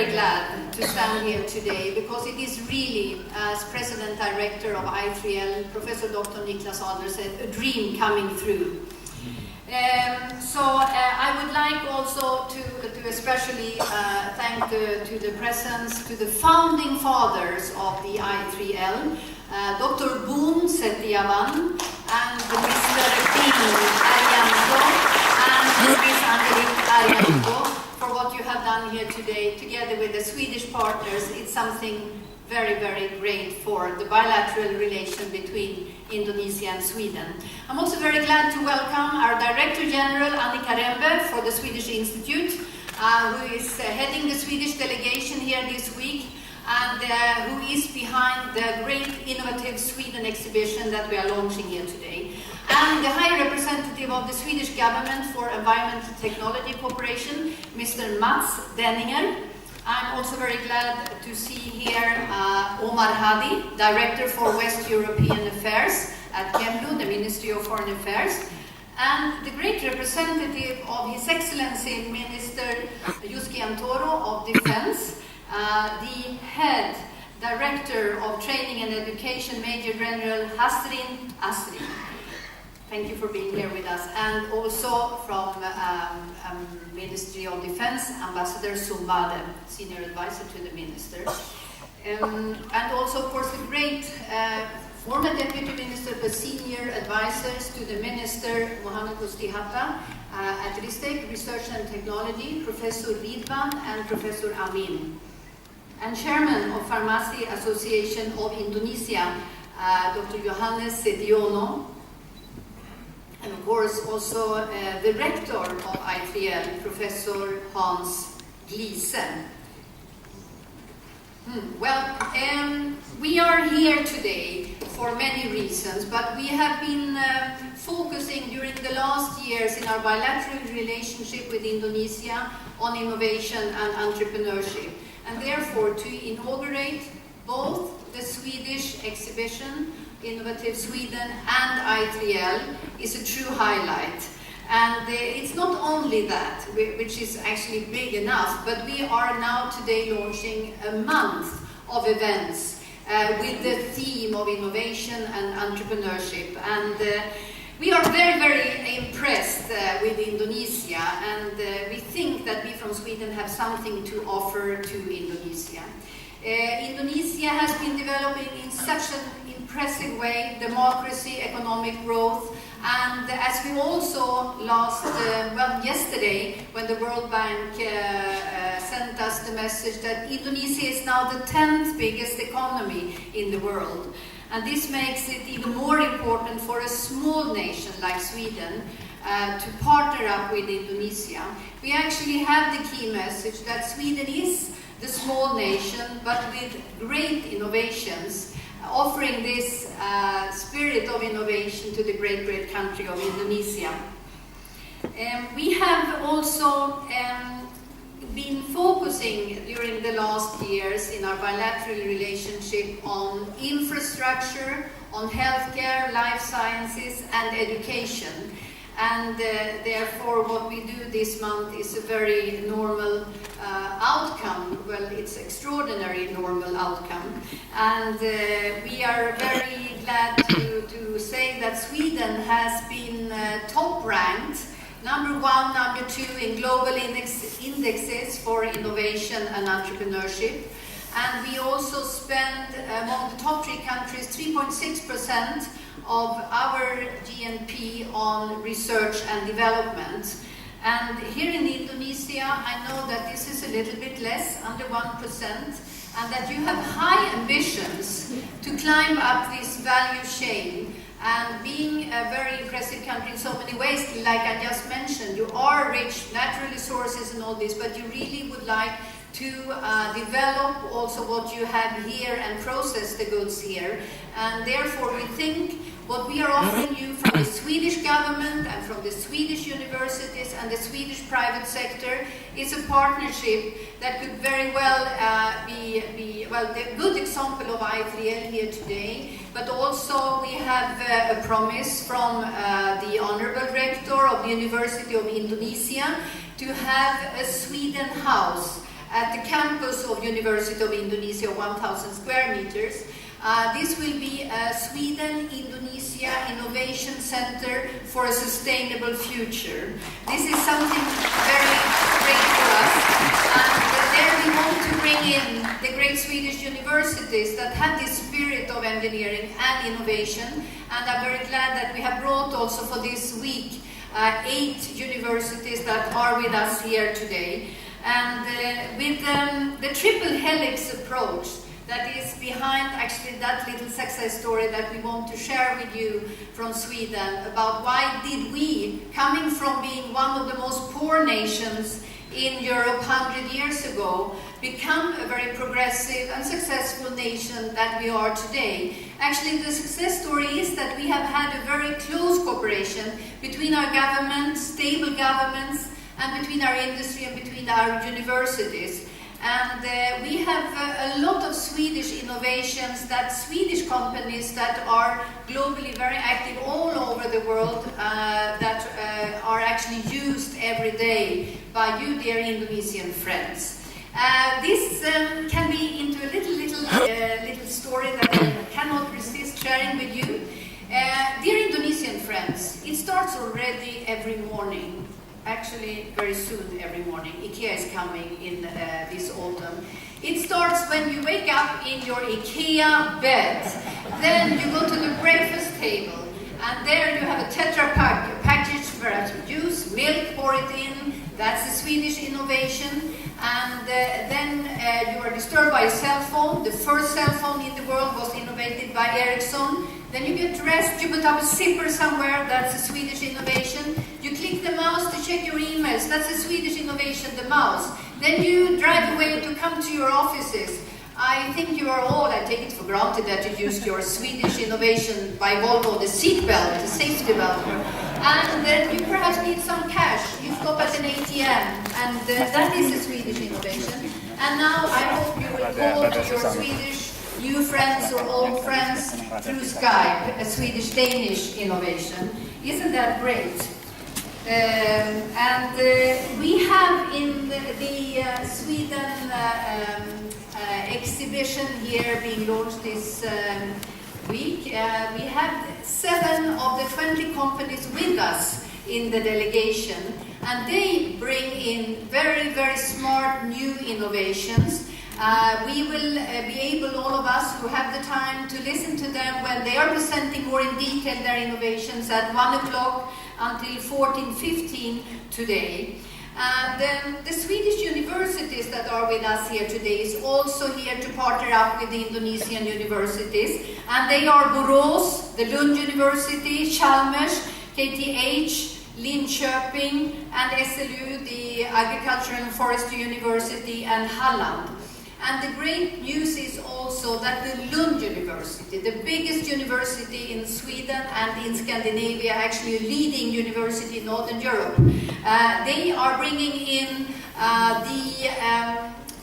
very glad to stand here today because it is really, as President Director of I3L, Professor Dr. Niklas Adler said, a dream coming through. I would like also to especially thank to the presence, to the founding fathers of the I3L, Dr. Boon Setiawan and Mr. Dean Arianto and Ms. Angelique Arianto for what you have done here today together with the Swedish partners. It's something very, very great for the bilateral relation between Indonesia and Sweden. I'm also very glad to welcome our Director General Annika Rembe for the Swedish Institute, who is heading the Swedish delegation here this week and who is behind the great Innovative Sweden exhibition that we are launching here today. And the High Representative of the Swedish Government for Environmental Technology Cooperation, Mr. Mats Denninger. I'm also very glad to see here Omar Hadi, Director for West European Affairs at KEMLU, the Ministry of Foreign Affairs, and the great representative of His Excellency Minister Yuski Antoro of Defense, the Head Director of Training and Education, Major General Hasrin Asri. Thank you for being here with us. And also from Ministry of Defense, Ambassador Sumbade, Senior Advisor to the Minister. And also, of course, the great former Deputy Minister but Senior Advisors to the Minister, Mohamed Mustihata, at RISTEC, Research and Technology, Professor Ridvan and Professor Amin. And Chairman of Pharmacy Association of Indonesia, Dr. Johannes Sediono. And of course, also the rector of I3L, Professor Hans Gliese. We are here today for many reasons, but we have been focusing during the last years in our bilateral relationship with Indonesia on innovation and entrepreneurship. And therefore, to inaugurate both the Swedish exhibition, Innovative Sweden and I3L, is a true highlight. And it's not only that, which is actually big enough, but we are now today launching a month of events with the theme of innovation and entrepreneurship. And we are very, very impressed with Indonesia, and we think that we from Sweden have something to offer to Indonesia. Indonesia has been developing in such an impressive way, democracy, economic growth, and as we also yesterday, when the World Bank sent us the message that Indonesia is now the 10th biggest economy in the world. And this makes it even more important for a small nation like Sweden to partner up with Indonesia. We actually have the key message that Sweden is the small nation, but with great innovations, offering this spirit of innovation to the great, great country of Indonesia. We have also been focusing during the last years in our bilateral relationship on infrastructure, on healthcare, life sciences, and education. And therefore, what we do this month is a very normal outcome. Well, it's extraordinary normal outcome. And we are very glad to say that Sweden has been top ranked, number 1, number 2 in global indexes for innovation and entrepreneurship. And we also spend, among the top 3 countries, 3.6% of our GNP on research and development. And here in Indonesia, I know that this is a little bit less, under 1%, and that you have high ambitions to climb up this value chain. And being a very impressive country in so many ways, like I just mentioned, you are rich, natural resources and all this, but you really would like to develop also what you have here and process the goods here. And therefore we think what we are offering you from the Swedish government and from the Swedish universities and the Swedish private sector is a partnership that could very well be the good example of I3L here today, but also we have a promise from the Honorable Rector of the University of Indonesia to have a Sweden House at the campus of University of Indonesia, 1,000 square meters. This will be a Sweden-Indonesia Innovation Center for a Sustainable Future. This is something very great for us. And there we want to bring in the great Swedish universities that have this spirit of engineering and innovation. And I'm very glad that we have brought also for this week 8 universities that are with us here today. And with the triple helix approach that is behind actually that little success story that we want to share with you from Sweden about why did we, coming from being one of the most poor nations in Europe 100 years ago, become a very progressive and successful nation that we are today. Actually, the success story is that we have had a very close cooperation between our governments, stable governments, and between our industry and between our universities. And we have a lot of Swedish innovations, that Swedish companies that are globally very active all over the world, that are actually used every day by you, dear Indonesian friends. This can be into a little story that I cannot resist sharing with you. Dear Indonesian friends, it starts already every morning. Actually, very soon every morning. IKEA is coming in this autumn. It starts when you wake up in your IKEA bed. Then you go to the breakfast table, and there you have a Tetra Pak, packaged variety of juice, milk, pour it in. That's a Swedish innovation. And then you are disturbed by a cell phone. The first cell phone in the world was innovated by Ericsson. Then you get dressed, you put up a zipper somewhere, that's a Swedish innovation. You click the mouse to check your emails, that's a Swedish innovation, the mouse. Then you drive away to come to your offices. I think you are all, I take it for granted that you used your Swedish innovation by Volvo, the seat belt, the safety belt. And then you perhaps need some cash. You stop at an ATM, and that is a Swedish innovation. And now I hope you will call to your Swedish new friends or old friends through Skype, a Swedish-Danish innovation. Isn't that great? We have in the Sweden exhibition here being launched this week, we have 7 of the 20 companies with us in the delegation, and they bring in very, very smart new innovations. We will be able, all of us who have the time, to listen to them when they are presenting more in detail their innovations at 1 o'clock until 14:15 today. The Swedish universities that are with us here today is also here to partner up with the Indonesian universities, and they are Borås, the Lund University, Chalmers, KTH, Linköping, and SLU, the Agricultural and Forestry University, and Halland. And the great news is also that the Lund University, the biggest university in Sweden and in Scandinavia, actually a leading university in Northern Europe, they are bringing in the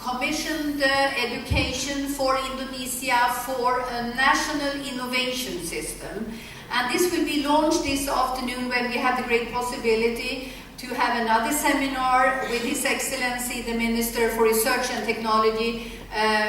commissioned education for Indonesia for a national innovation system. And this will be launched this afternoon when we have the great possibility to have another seminar with His Excellency, the Minister for Research and Technology,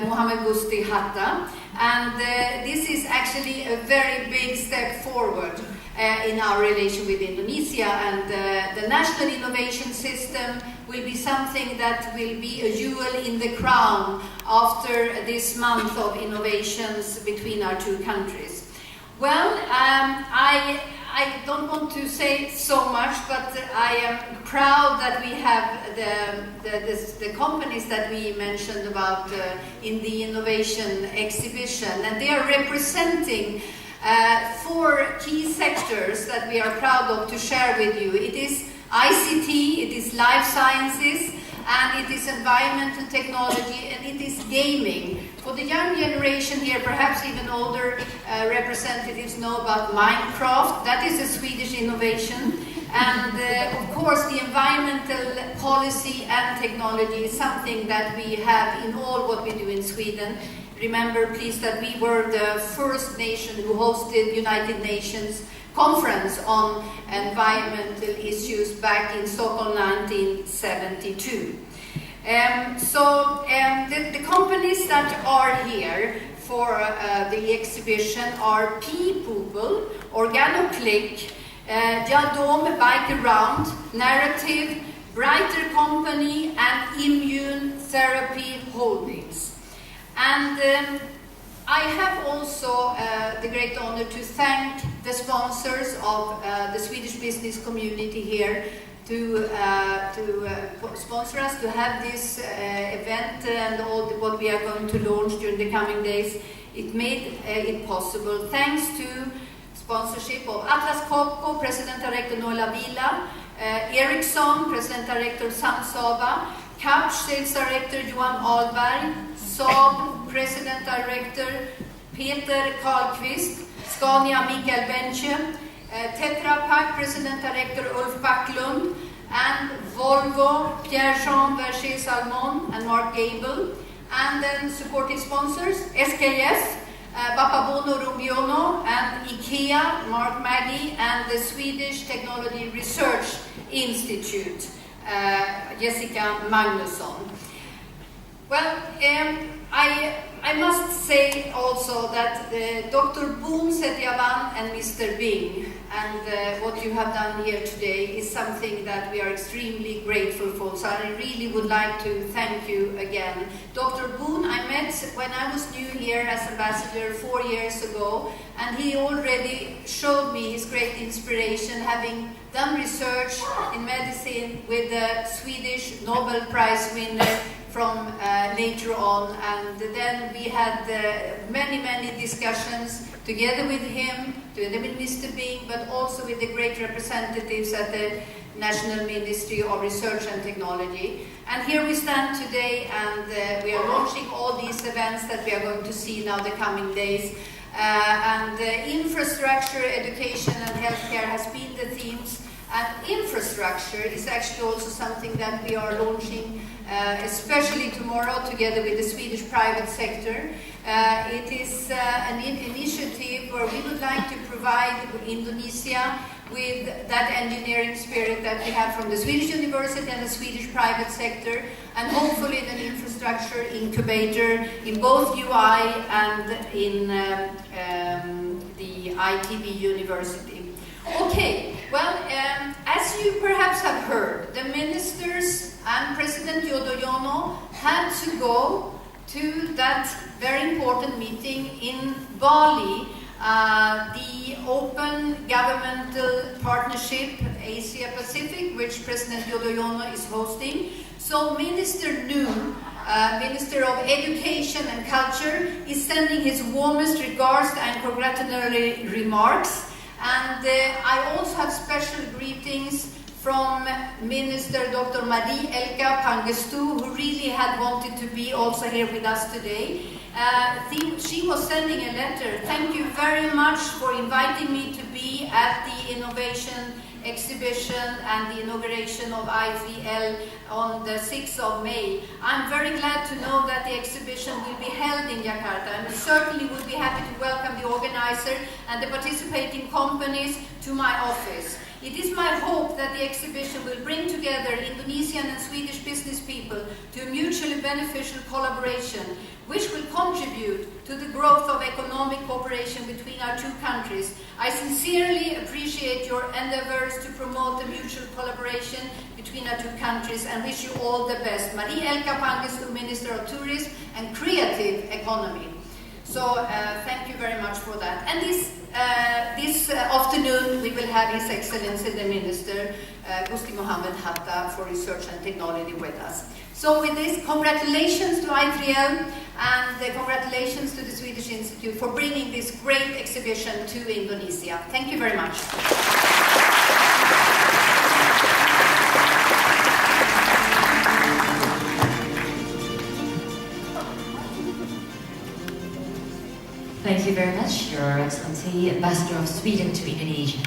Mohammed Gusti Hatta. And this is actually a very big step forward in our relation with Indonesia. And the National Innovation System will be something that will be a jewel in the crown after this month of innovations between our two countries. Well, I don't want to say so much, but I am proud that we have the companies that we mentioned about in the innovation exhibition, and they are representing 4 key sectors that we are proud of to share with you. It is ICT, it is life sciences, and it is environmental technology, and it is gaming. For the young generation here, perhaps even older representatives know about Minecraft. That is a Swedish innovation. And of course, the environmental policy and technology is something that we have in all what we do in Sweden. Remember, please, that we were the first nation who hosted United Nations conference on environmental issues back in Stockholm 1972. The companies that are here for the exhibition are P-People, OrganoClick, Jadome Bike Around, Narrative, Brighter Company, and Immune Therapy Holdings. And I have also the great honor to thank the sponsors of the Swedish business community here to sponsor us, to have this event and all what we are going to launch during the coming days. It made it possible thanks to sponsorship of Atlas Copco, President Director Noela Vila, Ericsson, President Director Samsaba, Capsch Sales Director Johan Ahlberg, Saab President Director Peter Karlqvist, Scania Mikael Benche, Tetra Pak President Director Ulf Backlund, and Volvo Pierre-Jean Verger-Salmon and Mark Gable, and then supporting sponsors SKS, Bapabono Rumbiono, and IKEA, Mark Maggie, and the Swedish Technology Research Institute, Jessica Magnusson. Well, I must say also that Dr. Boom Setiawan and Mr. Bing and what you have done here today is something that we are extremely grateful for. So I really would like to thank you again. Dr. Boone I met when I was new here as ambassador 4 years ago, and he already showed me his great inspiration, having done research in medicine with the Swedish Nobel Prize winner from later on, and then we had many discussions together with him, together with Mr. Bing, but also with the great representatives at the National Ministry of Research and Technology. And here we stand today, and we are launching all these events that we are going to see now the coming days. Infrastructure, education and healthcare has been the themes. And infrastructure is actually also something that we are launching, especially tomorrow, together with the Swedish private sector. It is an initiative where we would like to provide Indonesia with that engineering spirit that we have from the Swedish university and the Swedish private sector, and hopefully an infrastructure incubator in both UI and in the ITB University. Okay, well, as you perhaps have heard, the ministers and President Yudhoyono had to go to that very important meeting in Bali, the Open Governmental Partnership Asia Pacific, which President Yudhoyono is hosting. So Minister Noon, Minister of Education and Culture, is sending his warmest regards and congratulatory remarks. And I also have special greetings from Minister Dr. Marie Elka Pangestu, who really had wanted to be also here with us today. She was sending a letter. Thank you very much for inviting me to be at the Innovation Exhibition and the inauguration of IVL on the 6th of May. I'm very glad to know that the exhibition will be held in Jakarta, and we certainly would be happy to welcome the organizer and the participating companies to my office. It is my hope that the exhibition will bring together Indonesian and Swedish business people to a mutually beneficial collaboration, which will contribute to the growth of economic cooperation between our two countries. I sincerely appreciate your endeavors to promote the mutual collaboration between our two countries and wish you all the best. Marie Elka Pangestu, Minister of Tourism and Creative Economy. So thank you very much for that. And this afternoon we will have His Excellency the Minister Gusti Mohammed Hatta for Research and Technology with us. So with this, congratulations to I3L and congratulations to the Swedish Institute for bringing this great exhibition to Indonesia. Thank you very much. Thank you very much, Your Excellency, Ambassador of Sweden to Indonesia.